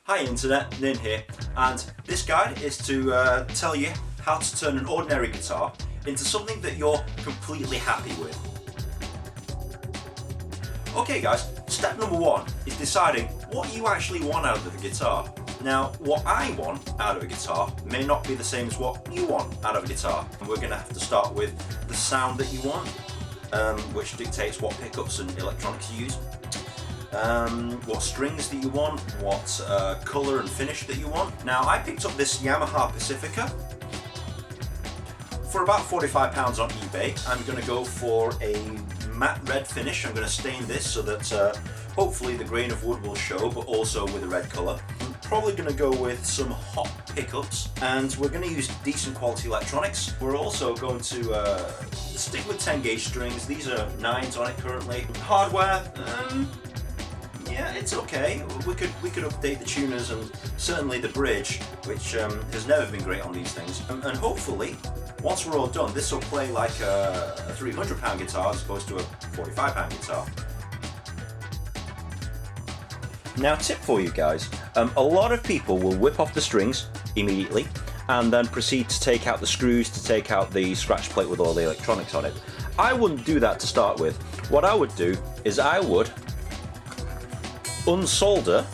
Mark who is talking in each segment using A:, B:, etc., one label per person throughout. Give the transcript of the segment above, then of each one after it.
A: Hi Internet, Ninh here, and this guide is to tell you how to turn an ordinary guitar into something that you're completely happy with. Okay guys, step number one is deciding what you actually want out of the guitar. Now, what I want out of a guitar may not be the same as what you want out of a guitar. And we're going to have to start with the sound that you want, which dictates what pickups and electronics you use. What strings that you want, what colour and finish that you want. Now, I picked up this Yamaha Pacifica for about £45 on eBay. I'm going to go for a matte red finish. I'm going to stain this so that hopefully the grain of wood will show, but also with a red colour. I'm probably going to go with some hot pickups, and we're going to use decent quality electronics. We're also going to stick with 10 gauge strings. These are 9s on it currently. Hardware, yeah, it's okay. We could update the tuners and certainly the bridge, which has never been great on these things. And hopefully, once we're all done, this will play like a £300 guitar as opposed to a £45 guitar. Now, tip for you guys, a lot of people will whip off the strings immediately and then proceed to take out the screws to take out the scratch plate with all the electronics on it. I wouldn't do that to start with. What I would do is I would unsolder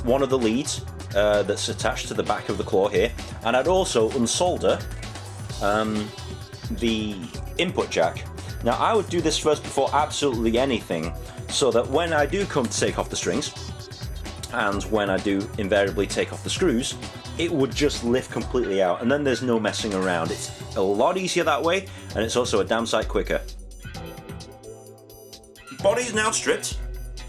A: one of the leads that's attached to the back of the claw here, and I'd also unsolder the input jack. Now, I would do this first before absolutely anything, so that when I do come to take off the strings, and when I do invariably take off the screws, it would just lift completely out, and then there's no messing around. It's a lot easier that way, and it's also a damn sight quicker. Body is now stripped,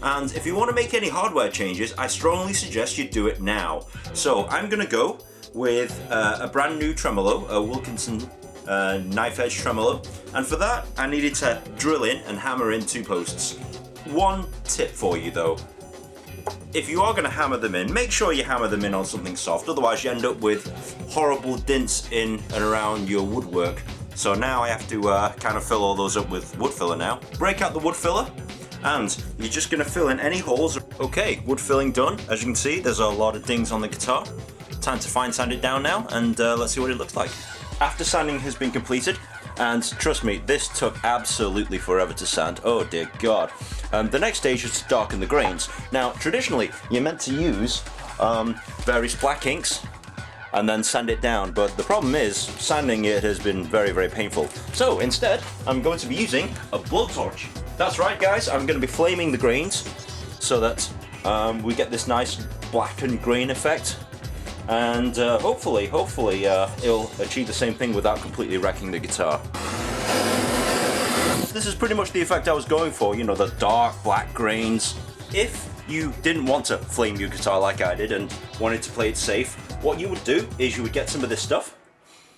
A: and if you want to make any hardware changes, I strongly suggest you do it now. So I'm going to go with a brand new tremolo, a Wilkinson knife edge tremolo, and for that I needed to drill in and hammer in 2 posts. One tip for you though, if you are going to hammer them in, make sure you hammer them in on something soft, otherwise you end up with horrible dints in and around your woodwork. So now I have to kind of fill all those up with wood filler now. Break out the wood filler, and you're just going to fill in any holes. Okay, wood filling done. As you can see, there's a lot of dings on the guitar. Time to fine sand it down now, and let's see what it looks like. After sanding has been completed, and trust me, this took absolutely forever to sand. Oh dear God. The next stage is to darken the grains. Now, traditionally, you're meant to use various black inks and then sand it down, but the problem is, sanding it has been very, very painful. So instead, I'm going to be using a blowtorch. That's right guys, I'm going to be flaming the grains so that we get this nice blackened grain effect, and hopefully it'll achieve the same thing without completely wrecking the guitar. This is pretty much the effect I was going for, you know, the dark black grains. If you didn't want to flame your guitar like I did and wanted to play it safe, what you would do is you would get some of this stuff,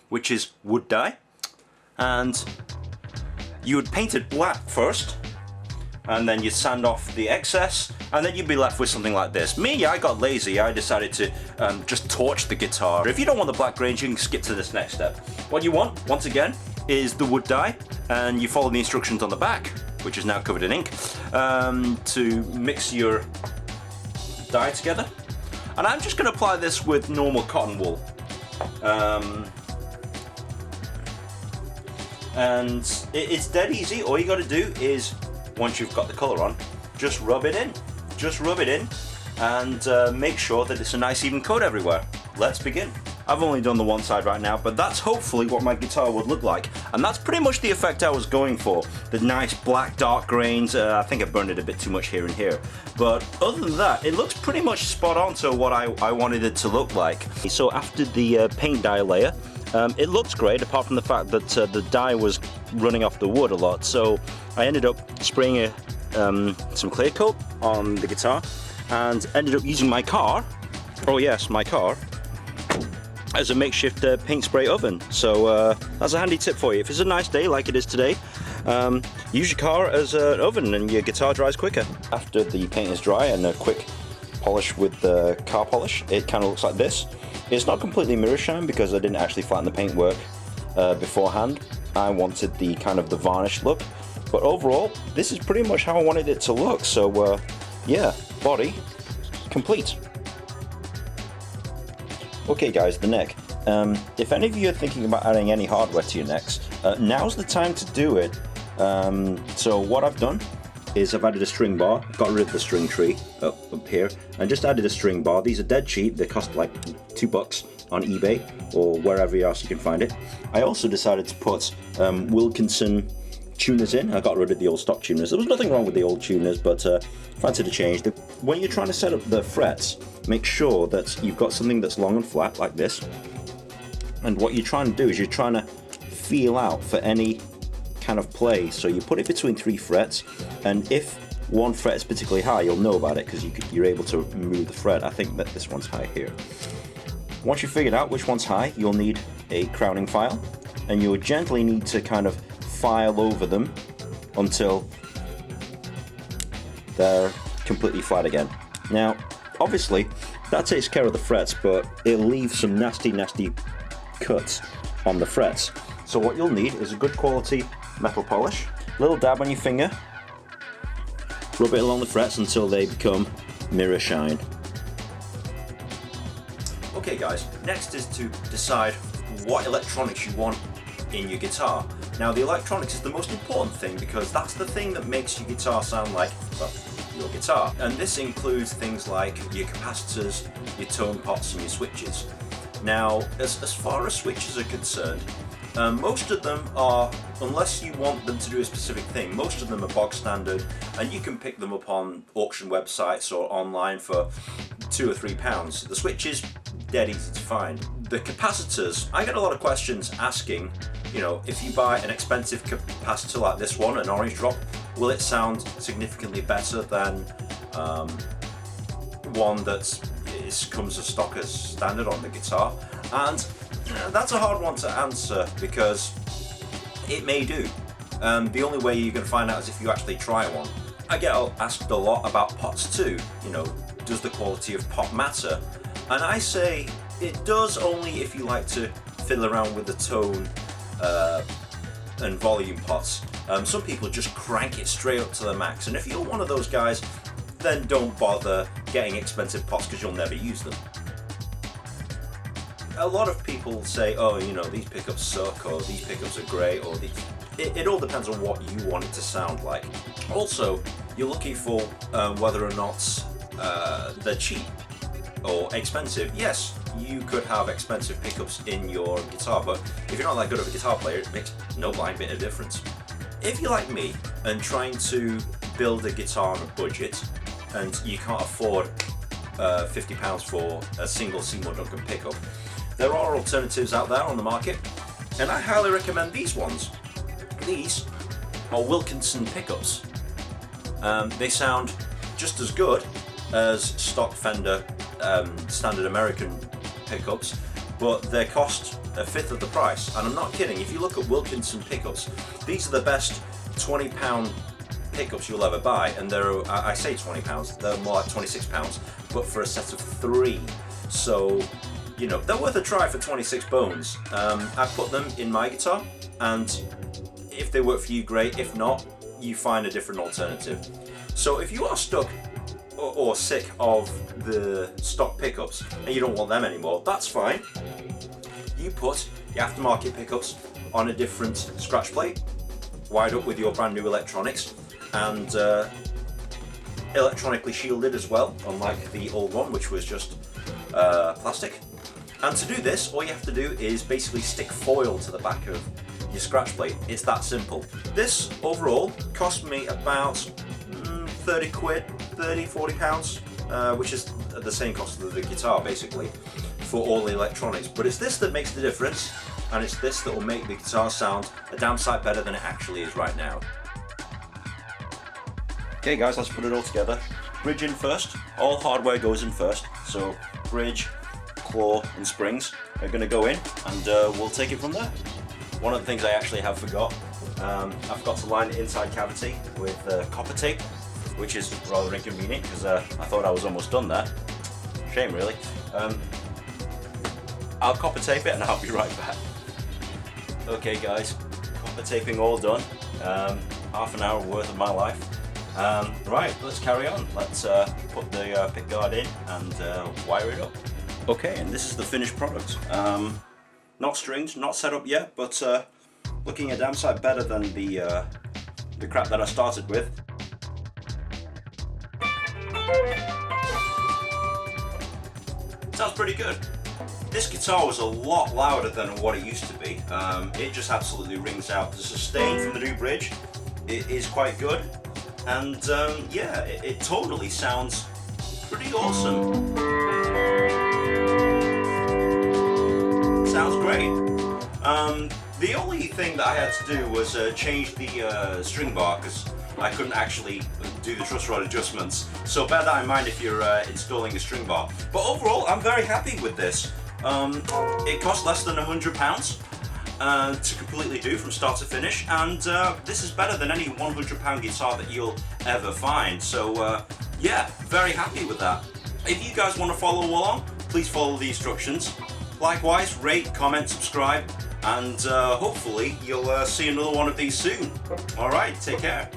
A: which is wood dye, and you would paint it black first, and then you'd sand off the excess, and then you'd be left with something like this. Me, I got lazy. I decided to just torch the guitar. If you don't want the black grains, you can skip to this next step. What you want, once again, is the wood dye, and you follow the instructions on the back, which is now covered in ink, to mix your dye together. And I'm just going to apply this with normal cotton wool. And it's dead easy. All you got to do is, once you've got the colour on, just rub it in. Just rub it in, and make sure that it's a nice even coat everywhere. Let's begin. I've only done the one side right now, but that's hopefully what my guitar would look like. And that's pretty much the effect I was going for. The nice black dark grains. I think I burned it a bit too much here and here. But other than that, it looks pretty much spot on to what I wanted it to look like. So after the paint dye layer, it looks great, apart from the fact that the dye was running off the wood a lot. So I ended up spraying some clear coat on the guitar, and ended up using my car, oh yes, my car, as a makeshift paint spray oven. So that's a handy tip for you. If it's a nice day like it is today, use your car as an oven and your guitar dries quicker. After the paint is dry and a quick polish with the car polish, it kind of looks like this. It's not completely mirror shine because I didn't actually flatten the paintwork beforehand. I wanted the kind of the varnish look, but overall this is pretty much how I wanted it to look. So yeah, body, complete. Okay guys, the neck. If any of you are thinking about adding any hardware to your necks, now's the time to do it. So what I've done is I've added a string bar, got rid of the string tree up here, and just added a string bar. These are dead cheap, they cost like $2 on eBay or wherever else you can find it. I also decided to put Wilkinson tuners in. I got rid of the old stock tuners. There was nothing wrong with the old tuners, but fancied a change. When you're trying to set up the frets, make sure that you've got something that's long and flat like this. And what you're trying to do is you're trying to feel out for any kind of play. So you put it between 3 frets, and if one fret is particularly high, you'll know about it because you're able to move the fret. I think that this one's high here. Once you've figured out which one's high, you'll need a crowning file, and you'll gently need to kind of file over them until they're completely flat again. Now, obviously, that takes care of the frets, but it'll leave some nasty cuts on the frets. So what you'll need is a good quality metal polish, a little dab on your finger, rub it along the frets until they become mirror shine. Okay guys, next is to decide what electronics you want in your guitar. Now the electronics is the most important thing because that's the thing that makes your guitar sound like, well, your guitar. And this includes things like your capacitors, your tone pots and your switches. Now as far as switches are concerned, most of them are, unless you want them to do a specific thing, most of them are bog standard and you can pick them up on auction websites or online for £2 or £3. The switches, dead easy to find. The capacitors, I get a lot of questions asking, you know, if you buy an expensive capacitor like this one, an orange drop, will it sound significantly better than one that comes as stock as standard on the guitar? And that's a hard one to answer because it may do. The only way you're going to find out is if you actually try one. I get asked a lot about pots too, you know, does the quality of pot matter? And I say it does only if you like to fiddle around with the tone and volume pots. Some people just crank it straight up to the max, and if you're one of those guys, then don't bother getting expensive pots because you'll never use them. A lot of people say, oh, you know, these pickups suck, or these pickups are great, or these... It all depends on what you want it to sound like. Also, you're looking for whether or not they're cheap or expensive. Yes, you could have expensive pickups in your guitar, but if you're not that good of a guitar player, it makes no blind bit of difference. If you're like me and trying to build a guitar on a budget, and you can't afford £50 for a single Seymour Duncan pickup, there are alternatives out there on the market, and I highly recommend these ones. These are Wilkinson pickups. They sound just as good as stock Fender standard American pickups, but they cost a fifth of the price. And I'm not kidding, if you look at Wilkinson pickups, these are the best £20 pickups you'll ever buy, and they're, I say £20, they're more like £26, but for a set of 3. So, you know, they're worth a try for 26 bones. I put them in my guitar, and if they work for you, great. If not, you find a different alternative. So if you are stuck or sick of the stock pickups and you don't want them anymore, that's fine. You put your aftermarket pickups on a different scratch plate, wired up with your brand new electronics, and electronically shielded as well, unlike the old one, which was just plastic. And to do this, all you have to do is basically stick foil to the back of your scratch plate. It's that simple. This overall cost me about 30 quid, 30, 40 pounds, which is the same cost of the guitar basically, for all the electronics. But it's this that makes the difference, and it's this that will make the guitar sound a damn sight better than it actually is right now. Okay guys, let's put it all together. Bridge in first. All hardware goes in first. So bridge, claw and springs are going to go in, and we'll take it from there. One of the things I actually have forgot, I forgot to line the inside cavity with copper tape, which is rather inconvenient because I thought I was almost done there. Shame really. I'll copper tape it and I'll be right back. Okay guys, copper taping all done. Half an hour worth of my life, Right, let's carry on. Let's put the pickguard in and wire it up. Okay, and this is the finished product. Not stringed, not set up yet, but looking a damn sight better than the crap that I started with. Sounds pretty good. This guitar was a lot louder than what it used to be. It just absolutely rings out. The sustain from the new bridge, it is quite good. And yeah, it totally sounds pretty awesome. Sounds great. The only thing that I had to do was change the string bar, because I couldn't actually do the truss rod adjustments. So bear that in mind if you're installing a string bar. But overall, I'm very happy with this. It cost less than £100 to completely do from start to finish, and this is better than any £100 guitar that you'll ever find. So yeah, very happy with that. If you guys want to follow along, please follow the instructions. Likewise, rate, comment, subscribe, and hopefully you'll see another one of these soon. Alright, take care.